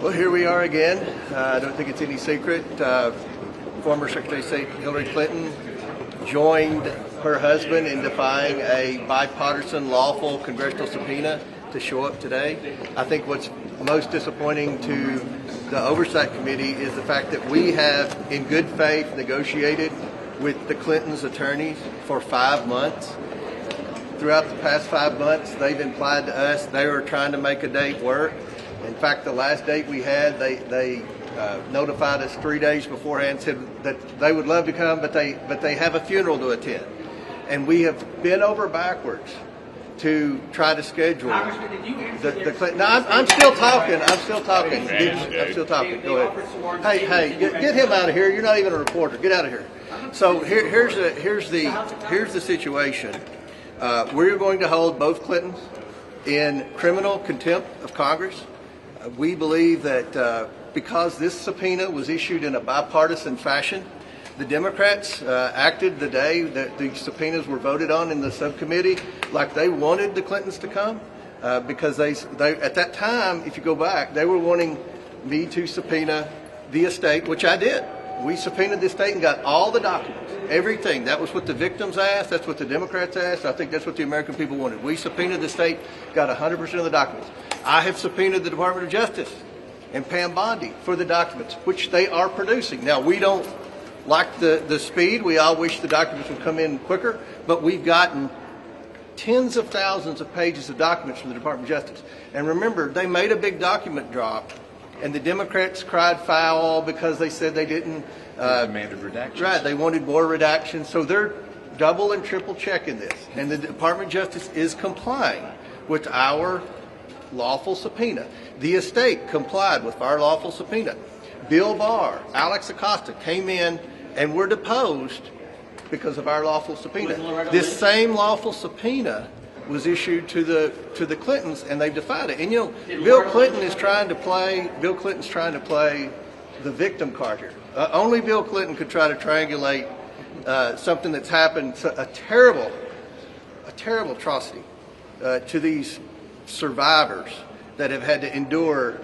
Well, here we are again. I don't think it's any secret. Former Secretary of State Hillary Clinton joined her husband in defying a bipartisan lawful congressional subpoena to show up today. I think what's most disappointing to the Oversight Committee is the fact that we have, in good faith, negotiated with the Clintons' attorneys for 5 months. Throughout the past 5 months, they've implied to us they were trying to make a date work. In fact, the last date we had, they notified us 3 days beforehand, said that they would love to come, but they have a funeral to attend. And we have bent over backwards to try to schedule the Clinton. No, I'm still talking. I'm still talking. Go ahead. Hey, get him out of here. You're not even a reporter. Get out of here. So here's the situation. We're going to hold both Clintons in criminal contempt of Congress. We believe that because this subpoena was issued in a bipartisan fashion, the Democrats acted the day that the subpoenas were voted on in the subcommittee like they wanted the Clintons to come, because they at that time, if you go back, they were wanting me to subpoena the estate, which I did. We subpoenaed the estate and got all the documents, everything. That was what the victims asked. That's what the Democrats asked. I think that's what the American people wanted. We subpoenaed the estate, got 100% of the documents. I have subpoenaed the Department of Justice and Pam Bondi for the documents, which they are producing. Now, we don't like the speed. We all wish the documents would come in quicker, but we've gotten tens of thousands of pages of documents from the Department of Justice. And remember, they made a big document drop, and the Democrats cried foul because they said they didn't. They demanded redactions. Right, they wanted more redactions. So they're double and triple checking this. And the Department of Justice is complying with our lawful subpoena. The estate complied with our lawful subpoena. Bill Barr, Alex Acosta came in and were deposed because of our lawful subpoena. This same lawful subpoena was issued to the Clintons, and they've defied it. And you know, Bill Clinton's trying to play the victim card here. Only Bill Clinton could try to triangulate something that's happened, a terrible atrocity to these survivors that have had to endure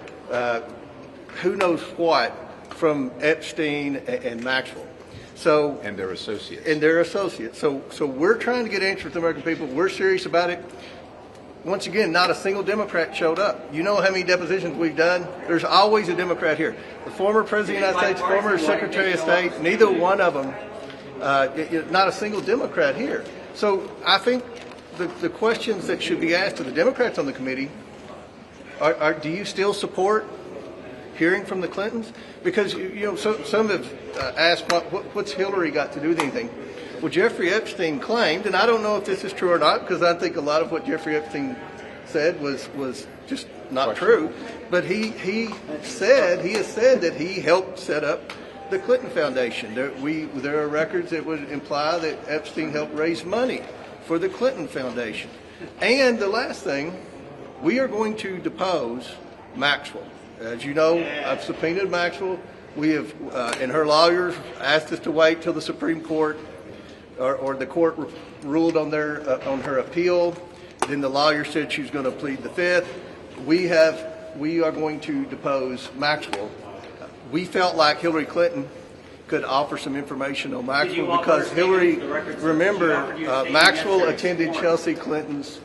who knows what from Epstein and Maxwell. So and their associates. So we're trying to get answers with the American people. We're serious about it. Once again, not a single Democrat showed up. You know how many depositions we've done? There's always a Democrat here. The former President of the United States, former Secretary of State, neither one of them, not a single Democrat here. So I think the questions that should be asked to the Democrats on the committee are do you still support hearing from the Clintons? Because some have asked what's Hillary got to do with anything. Well, Jeffrey Epstein claimed, and I don't know if this is true or not, because I think a lot of what Jeffrey Epstein said was just not true. But he has said that he helped set up the Clinton Foundation. There are records that would imply that Epstein helped raise money for the Clinton Foundation. And the last thing, we are going to depose Maxwell. As you know, I've subpoenaed Maxwell. We have, and her lawyers asked us to wait till the Supreme Court or the court ruled on her appeal. Then the lawyer said she was going to plead the fifth. We are going to depose Maxwell. We felt like Hillary Clinton could offer some information on Maxwell because Hillary, remember, Maxwell attended Chelsea Clinton's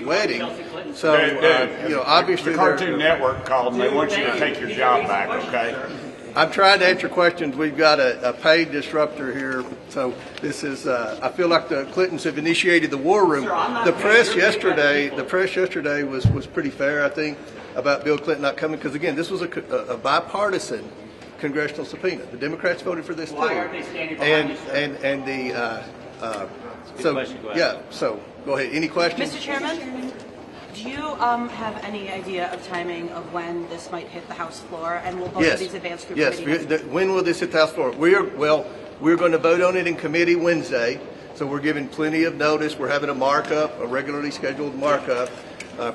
wedding. So, obviously, the Cartoon Network called and they want you to take your job back. Okay. I'm trying to answer questions. We've got a paid disruptor here, so this is. I feel like the Clintons have initiated the war room. The press yesterday was pretty fair, I think, about Bill Clinton not coming because again, this was a bipartisan congressional subpoena. The Democrats voted for this too, and the. So go ahead. Any questions? Mr. Chairman, do you have any idea of timing of when this might hit the House floor, and will both of these advance through committee? Yes. When will this hit the House floor? We're going to vote on it in committee Wednesday, so we're giving plenty of notice. We're having a regularly scheduled markup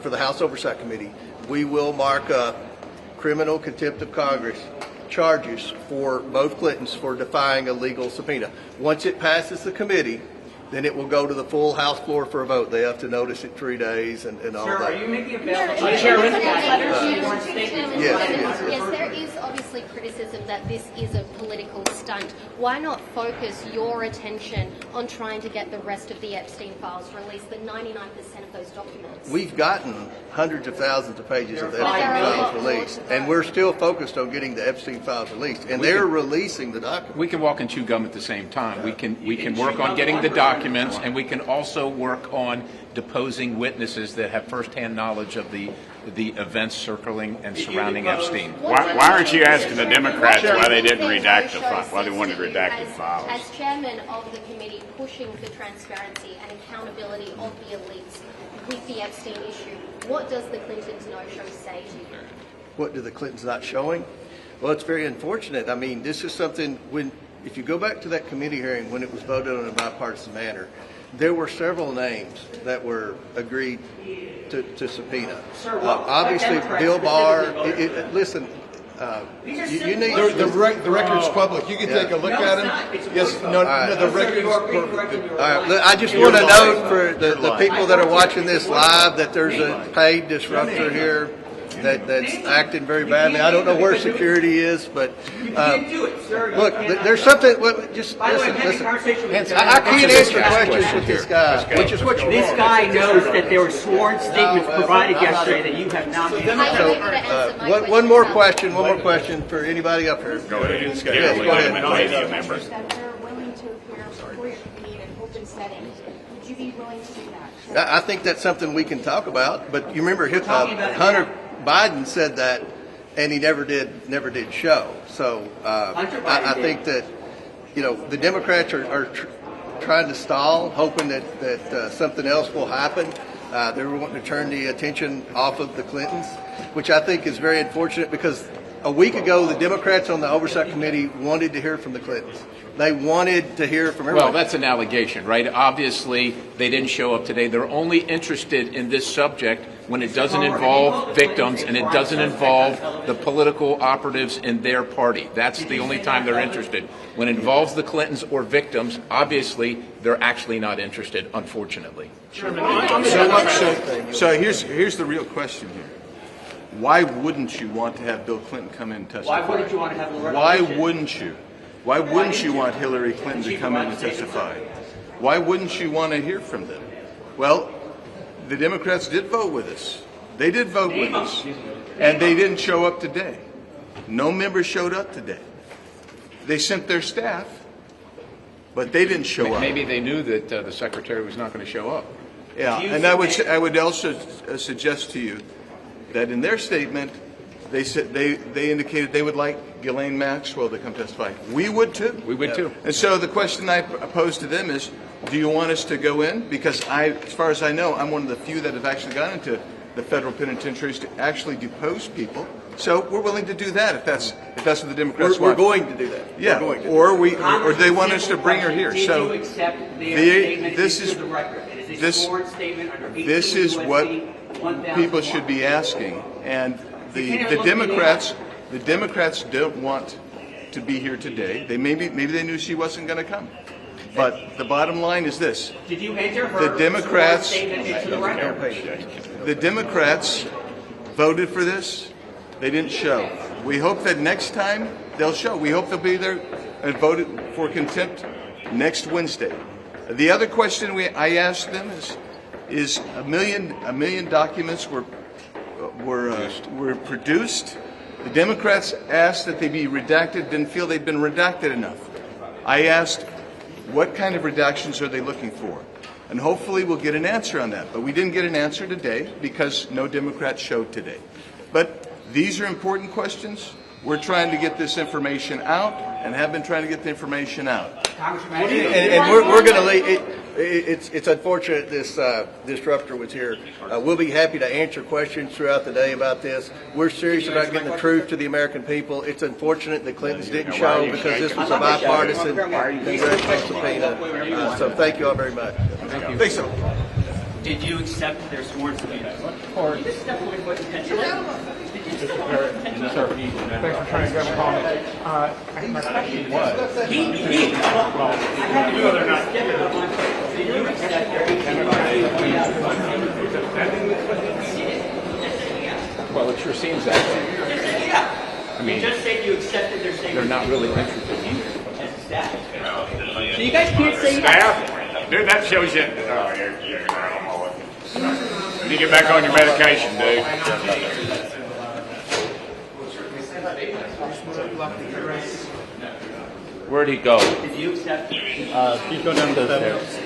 for the House Oversight Committee. We will mark up criminal contempt of Congress charges for both Clintons for defying a legal subpoena. Once it passes the committee, then it will go to the full House floor for a vote. They have to notice it 3 days and all Sir, that. are you making available Chairman, Yes, there is obviously criticism that this is a political stunt. Why not focus your attention on trying to get the rest of the Epstein files released, the 99% of those documents? We've gotten hundreds of thousands of pages of the Epstein files released, and we're still focused on getting the Epstein files released, and they're releasing the documents. We can walk and chew gum at the same time. We can work on getting the documents, and we can also work on deposing witnesses that have firsthand knowledge of the events circling and surrounding Epstein. Why aren't you asking the Democrats why they didn't redact the file, why they wanted redacted files? As chairman of the committee pushing for transparency and accountability of the elites with the Epstein issue, what does the Clintons no-show say to you? What do the Clintons not showing? Well, it's very unfortunate. I mean, this is something if you go back to that committee hearing when it was voted on in a bipartisan manner, there were several names that were agreed to subpoena. Obviously, Bill Barr. Listen, you need the record's public. You can take a look at him. Yes, the record's public. All right, I just want to note for the people that are watching this live that there's a paid disruptor here that's acting very badly. I don't know where security is, but look, there's something. Just listen. I can't answer questions with this guy, which is what you This want. guy knows that there were sworn statements provided yesterday that you have not made. One more question for anybody up here. Go ahead. Yes, go ahead. Members. That they're willing to appear before your committee in an open setting. Would you be willing to do that? I think that's something we can talk about. But you remember Hunter Biden said that, and he never did show. So I think that the Democrats are trying to stall, hoping that something else will happen. They were wanting to turn the attention off of the Clintons, which I think is very unfortunate because a week ago the Democrats on the Oversight Committee wanted to hear from the Clintons. They wanted to hear from everyone. Well, that's an allegation, right? Obviously, they didn't show up today. They're only interested in this subject when it doesn't involve victims and it doesn't involve the political operatives in their party. That's the only time they're interested. When it involves the Clintons or victims, obviously, they're actually not interested, unfortunately. So here's the real question here. Why wouldn't you want to have Bill Clinton come in and testify? Why wouldn't you want to have Loretta? Why wouldn't you? Why wouldn't you want Hillary Clinton to come in and testify? Why wouldn't you want to hear from them? Well, the Democrats did vote with us. They did vote with us. And they didn't show up today. No members showed up today. They sent their staff, but they didn't show up. Maybe they knew that the secretary was not going to show up. Yeah, and I would also suggest to you that in their statement, they said they indicated they would like Ghislaine Maxwell to come testify. We would too. We would too. And so the question I pose to them is, do you want us to go in? Because as far as I know, I'm one of the few that have actually gone into the federal penitentiaries to actually depose people. So we're willing to do that if that's what the Democrats We're want. going to do that. Yeah, We're going to. or they want us to bring her here. Did So you accept their statement this into is the record? It is a this sworn statement under 18 this is what USC 1001. people should be asking, and the Democrats don't want to be here today. They maybe they knew she wasn't going to come, but the bottom line is this: Did you enter her the Democrats, sworn statement into the record? the Democrats voted for this. They didn't show. We hope that next time they'll show. We hope they'll be there and vote for contempt next Wednesday. The other question I asked them is a million documents were produced. The Democrats asked that they be redacted, didn't feel they'd been redacted enough. I asked, what kind of redactions are they looking for? And hopefully we'll get an answer on that. But we didn't get an answer today because no Democrats showed today. But these are important questions. We're trying to get this information out and have been trying to get the information out. And we're going to leave. It's unfortunate this disruptor was here. We'll be happy to answer questions throughout the day about this. We're serious about getting the truth to the American people. It's unfortunate the Clintons didn't show because this was a bipartisan congressional subpoena. So thank you all very much. Thanks, so. Did you accept their sworn subpoenas? Or just step away from attention. Thanks for trying to get a comment. I think my question was. I had to Well, it sure seems that way. I mean, just said you accepted their statement. they're not really interested either. So you guys can't say yes. Staff? Dude, that shows you. Oh, you need to get back on your medication, dude. Where'd he go? Did you accept? Please go down the steps.